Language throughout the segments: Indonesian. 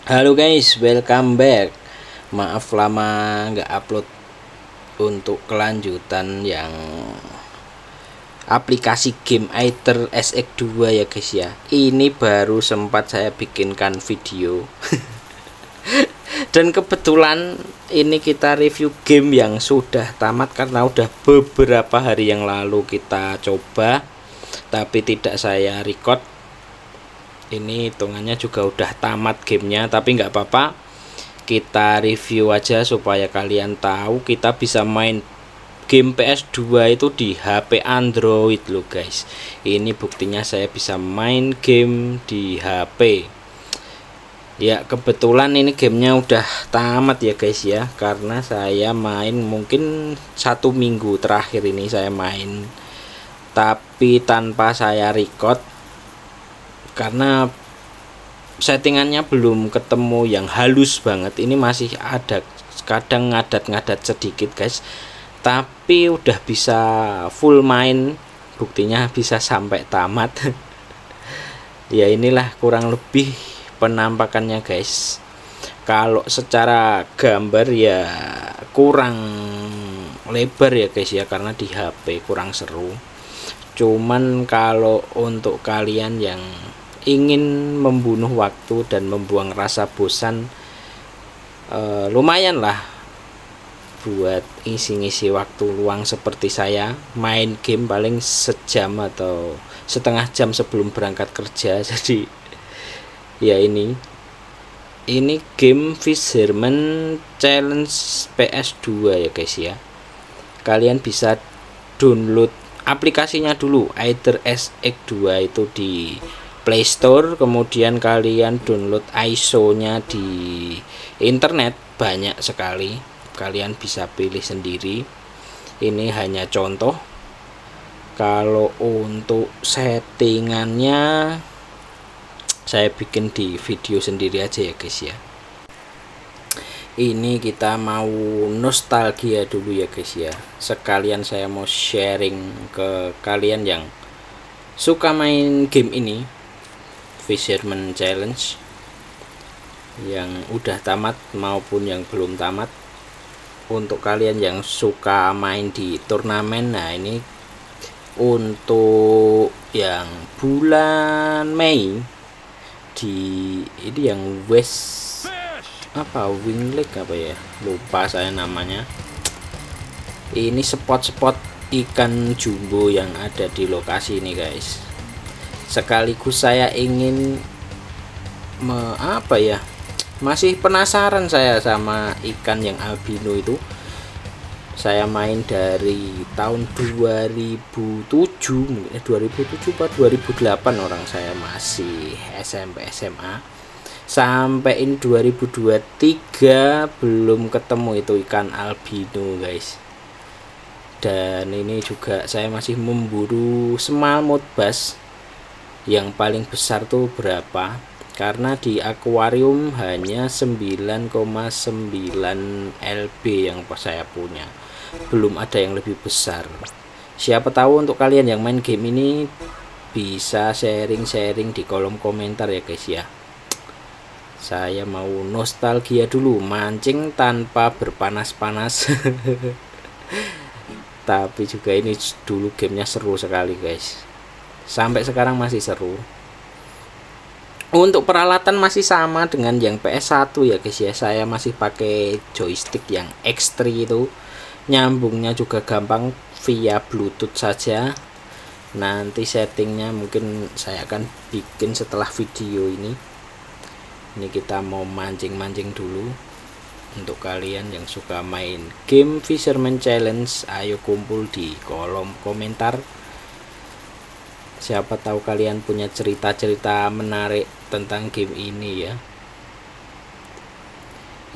Halo guys, welcome back. Maaf lama nggak upload untuk kelanjutan yang aplikasi game Aether SX2 ya guys ya. Ini baru sempat saya bikinkan video. Dan kebetulan ini kita review game yang sudah tamat karena udah beberapa hari yang lalu kita coba, tapi tidak saya record. Ini hitungannya juga udah tamat gamenya, tapi nggak apa-apa, kita review aja supaya kalian tahu kita bisa main game PS2 itu di HP Android loh guys. Ini buktinya saya bisa main game di HP. Ya kebetulan ini gamenya udah tamat ya guys ya, karena saya main mungkin 1 minggu terakhir ini saya main, tapi tanpa saya record karena settingannya belum ketemu yang halus banget. Ini masih ada kadang ngadat-ngadat sedikit guys, tapi udah bisa full main, buktinya bisa sampai tamat. Ya inilah kurang lebih penampakannya guys. Kalau secara gambar ya kurang lebar ya guys ya, karena di HP kurang seru. Cuman kalau untuk kalian yang ingin membunuh waktu dan membuang rasa bosan, lumayan lah buat ngisi-ngisi waktu luang seperti saya. Main game paling sejam atau setengah jam sebelum berangkat kerja. Jadi ya ini game Fisherman Challenge PS2 ya guys ya. Kalian bisa download aplikasinya dulu, Aether SX2 itu di Play Store, kemudian kalian download ISO-nya di internet, banyak sekali. Kalian bisa pilih sendiri. Ini hanya contoh. Kalau untuk settingannya saya bikin di video sendiri aja ya guys ya. Ini kita mau nostalgia dulu ya guys ya. Sekalian saya mau sharing ke kalian yang suka main game ini, Fisherman Challenge, yang udah tamat maupun yang belum tamat. Untuk kalian yang suka main di turnamen, nah ini untuk yang bulan Mei di ini yang West apa Wing Lake apa ya, lupa saya namanya. Ini spot-spot ikan jumbo yang ada di lokasi ini guys. Sekaligus saya ingin masih penasaran saya sama ikan yang albino itu. Saya main dari tahun 2007 mungkin 2007 atau 2008, orang saya masih SMP SMA, sampai in 2023 belum ketemu itu ikan albino guys. Dan ini juga saya masih memburu smallmouth bass. Yang paling besar tuh berapa, karena di akuarium hanya 9,9 lb yang saya punya, belum ada yang lebih besar. Siapa tahu untuk kalian yang main game ini bisa sharing-sharing di kolom komentar ya guys ya. Saya mau nostalgia dulu, mancing tanpa berpanas-panas. Tapi juga ini dulu gamenya seru sekali guys, sampai sekarang masih seru. Untuk peralatan masih sama dengan yang PS1 ya guys ya. Saya masih pakai joystick yang X3 itu, nyambungnya juga gampang via Bluetooth saja. Nanti settingnya mungkin saya akan bikin setelah video ini. Ini kita mau mancing-mancing dulu. Untuk kalian yang suka main game Fisherman Challenge, ayo kumpul di kolom komentar. Siapa tahu kalian punya cerita-cerita menarik tentang game ini ya.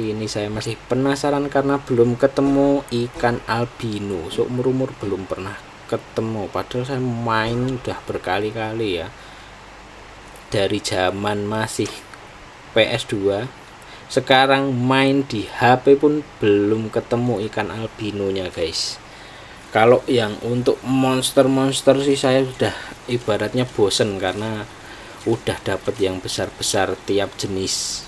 Ini saya masih penasaran karena belum ketemu ikan albino. Seumur-umur belum pernah ketemu, padahal saya main udah berkali-kali ya. Dari zaman masih PS2, sekarang main di HP pun belum ketemu ikan albinonya guys. Kalau yang untuk monster-monster sih saya udah ibaratnya bosen, karena udah dapet yang besar-besar tiap jenis.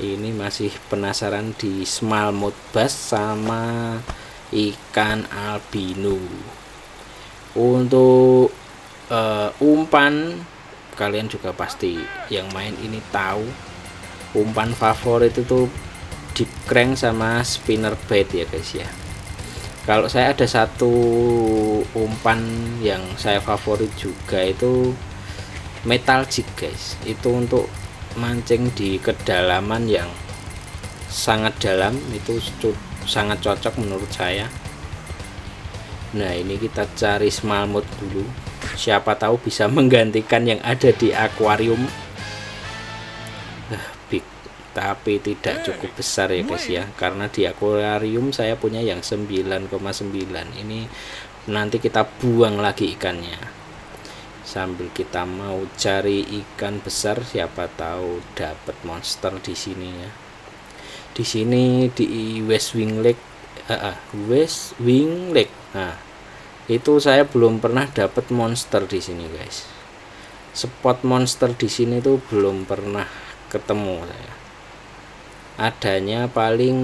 Ini masih penasaran di smallmouth bass sama ikan albino. Untuk umpan, kalian juga pasti yang main ini tahu umpan favorit itu deep crank sama spinner bait ya guys ya. Kalau saya ada satu umpan yang saya favorit juga, itu metal jig guys. Itu untuk mancing di kedalaman yang sangat dalam, itu sangat cocok menurut saya. Nah, ini kita cari smallmouth dulu, siapa tahu bisa menggantikan yang ada di akuarium. Big, tapi tidak cukup besar ya guys ya, karena di akuarium saya punya yang 9,9. Ini nanti kita buang lagi ikannya sambil kita mau cari ikan besar, siapa tahu dapat monster di sini ya. Di sini di West Wing Lake, West Wing Lake. Nah, itu saya belum pernah dapat monster di sini guys. Spot monster di sini tuh belum pernah ketemu saya. Adanya paling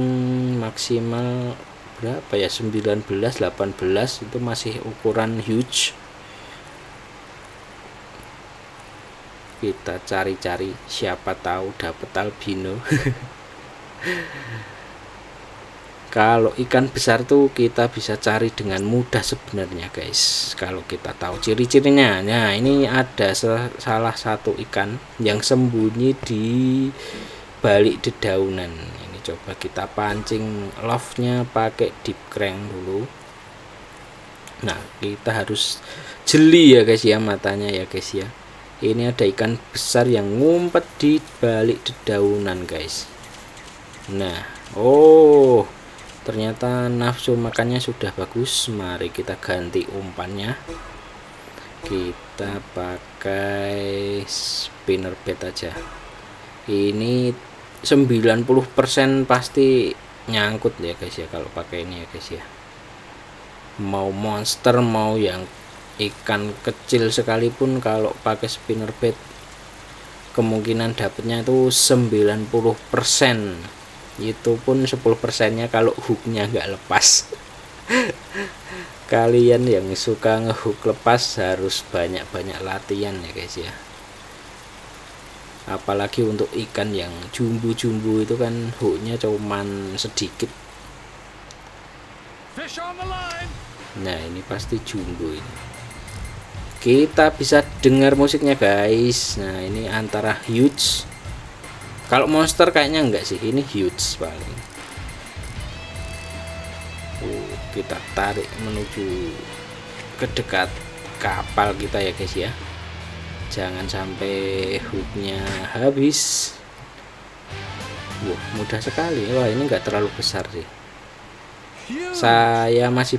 maksimal berapa ya, 19, 18, itu masih ukuran huge. Kita cari-cari, siapa tahu dapat albino. Kalau ikan besar tuh kita bisa cari dengan mudah sebenarnya guys, kalau kita tahu ciri-cirinya. Nah, ini ada salah satu ikan yang sembunyi di balik dedaunan. Ini coba kita pancing love-nya pakai deep crank dulu. Nah, kita harus jeli ya guys ya matanya ya guys ya. Ini ada ikan besar yang ngumpet di balik dedaunan guys. Nah, oh, ternyata nafsu makannya sudah bagus. Mari kita ganti umpannya. Kita pakai spinner bait aja. Ini 90% pasti nyangkut ya guys ya kalau pakai ini ya guys ya. Mau monster mau yang ikan kecil sekalipun, kalau pakai spinner bait kemungkinan dapatnya itu 90%. Itu pun 10%-nya kalau hooknya nggak lepas. Kalian yang suka ngehook lepas harus banyak-banyak latihan ya guys ya. Apalagi untuk ikan yang jumbo-jumbo itu kan hooknya cuman sedikit. Nah, ini pasti jumbo ini. Kita bisa dengar musiknya guys. Nah, ini antara huge, kalau monster kayaknya enggak sih, ini huge paling. Kita tarik menuju ke dekat kapal kita ya guys ya. Jangan sampai hooknya habis. Wah, mudah sekali. Wah, ini enggak terlalu besar sih. Saya masih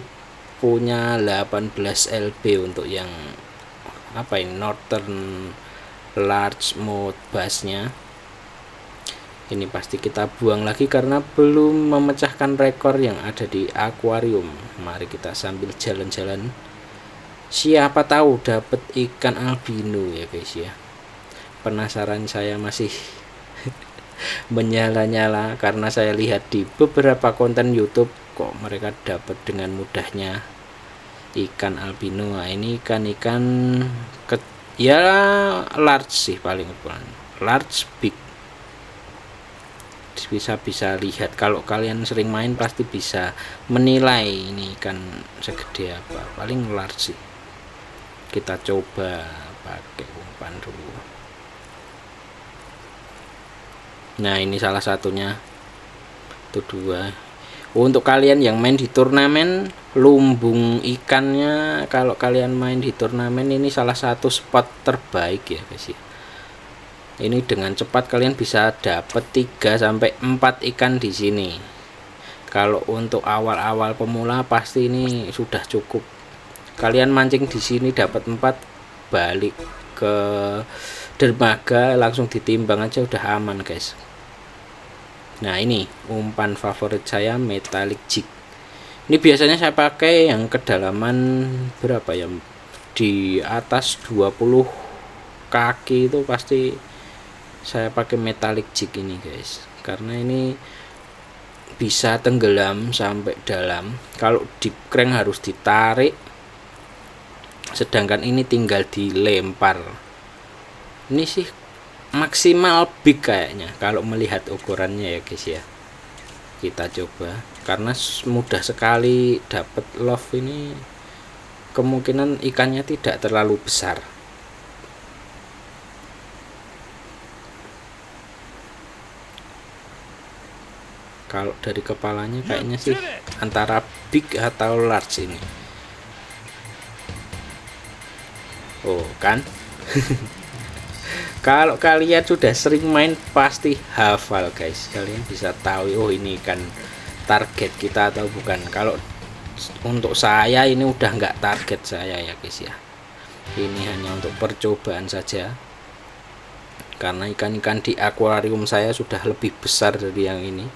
punya 18 lb untuk yang apa ini, Northern largemouth bassnya. Ini pasti kita buang lagi karena belum memecahkan rekor yang ada di akuarium. Mari kita sambil jalan-jalan, siapa tahu dapat ikan albino ya guys ya. Penasaran saya masih menyala-nyala karena saya lihat di beberapa konten YouTube kok mereka dapat dengan mudahnya ikan albino. Nah, ini ikan-ikan ya large sih, paling large big. Bisa lihat, kalau kalian sering main pasti bisa menilai ini ikan segede apa. Paling large sih. Kita coba pakai umpan dulu. Nah, ini salah satunya, itu 2. Untuk kalian yang main di turnamen, lumbung ikannya kalau kalian main di turnamen ini salah satu spot terbaik ya guys ya. Ini dengan cepat kalian bisa dapat 3-4 ikan di sini. Kalau untuk awal-awal pemula pasti ini sudah cukup. Kalian mancing di sini dapat 4, balik ke dermaga langsung ditimbang aja udah aman guys. Nah, ini umpan favorit saya, metallic jig. Ini biasanya saya pakai yang kedalaman berapa ya, di atas 20 kaki itu pasti saya pakai metallic jig ini guys, karena ini bisa tenggelam sampai dalam. Kalau deep crank harus ditarik, sedangkan ini tinggal dilempar. Ini sih maksimal big kayaknya kalau melihat ukurannya ya guys ya. Kita coba, karena mudah sekali dapat love ini, kemungkinan ikannya tidak terlalu besar. Kalau dari kepalanya kayaknya sih antara big atau large ini. Oh kan. Kalau kalian sudah sering main pasti hafal guys, kalian bisa tahu oh ini kan target kita atau bukan. Kalau untuk saya ini udah nggak target saya ya guys ya, ini hanya untuk percobaan saja, karena ikan-ikan di akuarium saya sudah lebih besar dari yang ini.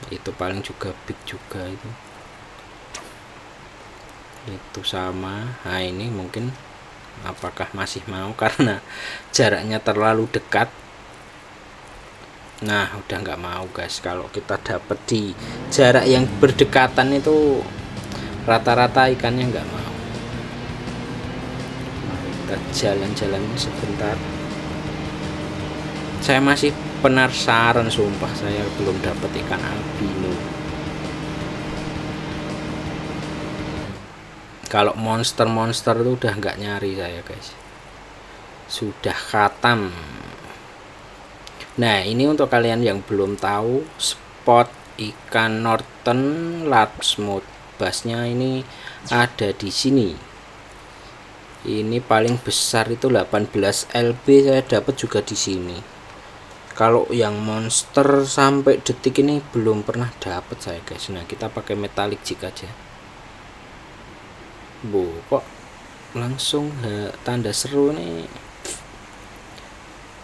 Itu paling juga big juga itu sama. Nah ini mungkin apakah masih mau, karena jaraknya terlalu dekat. Nah udah nggak mau guys, kalau kita dapet di jarak yang berdekatan itu rata-rata ikannya nggak mau. Kita jalan-jalan sebentar. Saya masih penasaran, sumpah saya belum dapat ikan albino. Kalau monster itu udah nggak nyari saya guys, sudah khatam. Nah ini untuk kalian yang belum tahu, spot ikan Northern largemouth bassnya ini ada di sini. Ini paling besar itu 18 lb saya dapat juga di sini. Kalau yang monster sampai detik ini belum pernah dapat saya guys. Nah kita pakai metallic jig aja. Kok langsung tanda seru nih,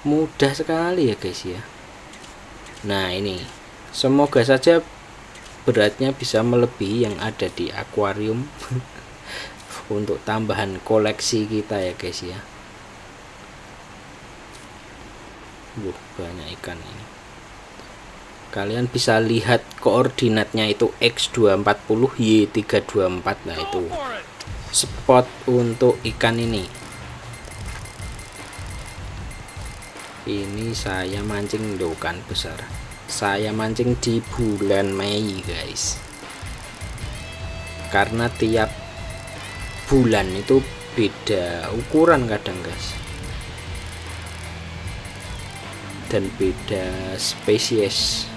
mudah sekali ya guys ya. Nah ini semoga saja beratnya bisa melebihi yang ada di akuarium untuk tambahan koleksi kita ya guys ya. Banyak ikan ini. Kalian bisa lihat koordinatnya itu X240 Y324. Nah itu spot untuk ikan ini. Ini saya mancing kan besar. Saya mancing di bulan Mei guys, karena tiap bulan itu beda ukuran kadang guys, dan beda spesies.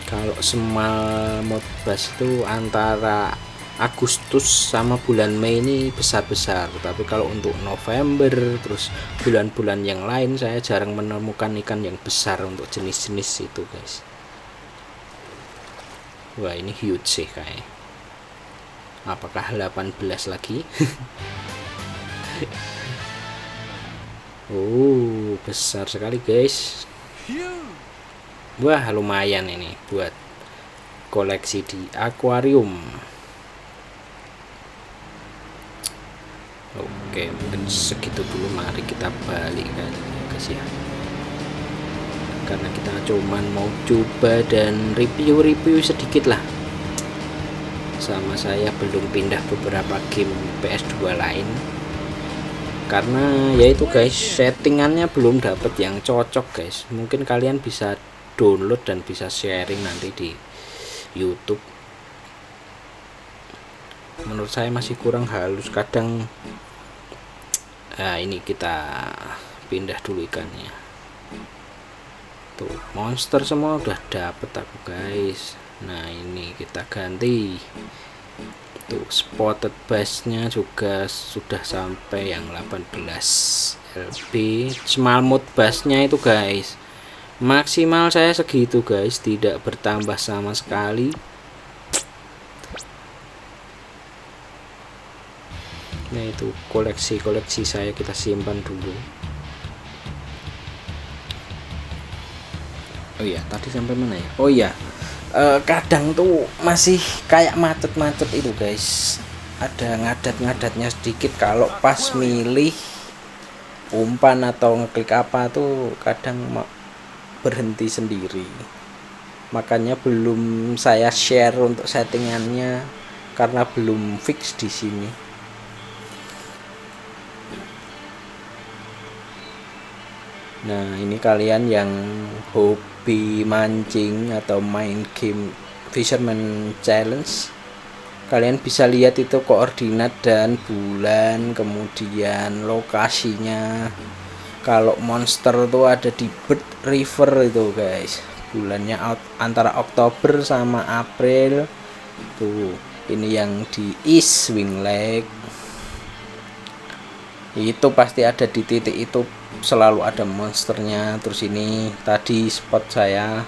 Kalau smallmouth bass itu antara Agustus sama bulan Mei ini besar-besar, tapi kalau untuk November terus bulan-bulan yang lain saya jarang menemukan ikan yang besar untuk jenis-jenis itu guys. Wah ini huge sih kayak. Apakah 18 lagi? Oh besar sekali guys. Wah lumayan ini buat koleksi di akuarium. Oke mungkin segitu dulu, mari kita balik kan guys ya, karena kita cuman mau coba dan review sedikit lah. Sama saya belum pindah beberapa game PS2 lain, karena yaitu guys settingannya belum dapet yang cocok guys. Mungkin kalian bisa download dan bisa sharing nanti di YouTube. Menurut saya masih kurang halus kadang. Nah ini kita pindah dulu ikannya. Tuh monster semua udah dapet aku guys. Nah ini kita ganti. Tuh spotted bassnya juga sudah sampai yang 18 lb. Smallmouth bassnya itu guys maksimal saya segitu guys, tidak bertambah sama sekali. Nah itu koleksi saya kita simpan dulu. Oh iya tadi sampai mana ya? Oh iya kadang tuh masih kayak macet itu guys, ada ngadat-ngadatnya sedikit kalau pas milih umpan atau ngeklik apa tuh kadang berhenti sendiri, makanya belum saya share untuk settingannya karena belum fix di sini. Nah, ini kalian yang hobi mancing atau main game Fisherman Challenge, kalian bisa lihat itu koordinat dan bulan, kemudian lokasinya. Kalau monster tuh ada di Bird River itu guys, bulannya antara Oktober sama April tuh. Ini yang di East Wing Lake itu pasti ada di titik itu, selalu ada monsternya. Terus ini tadi spot saya.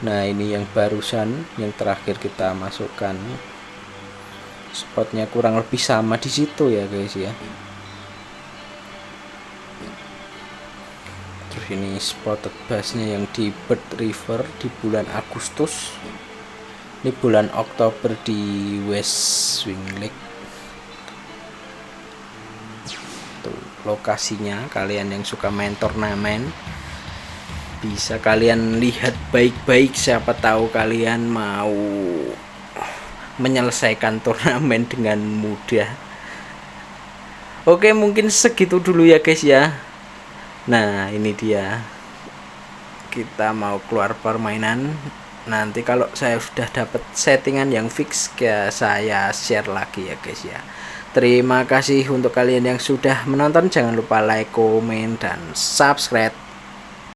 Nah, ini yang barusan yang terakhir kita masukkan, spotnya kurang lebih sama di situ ya guys ya. Terus ini spotted bassnya yang di Bird River di bulan Agustus. Ini bulan Oktober di West Wing Lake. Tuh lokasinya, kalian yang suka main turnamen bisa kalian lihat baik-baik, siapa tahu kalian mau menyelesaikan turnamen dengan mudah. Oke, mungkin segitu dulu ya guys ya. Nah, ini dia, kita mau keluar permainan. Nanti kalau saya sudah dapat settingan yang fix ya saya share lagi ya guys ya. Terima kasih untuk kalian yang sudah menonton, jangan lupa like, komen, dan subscribe.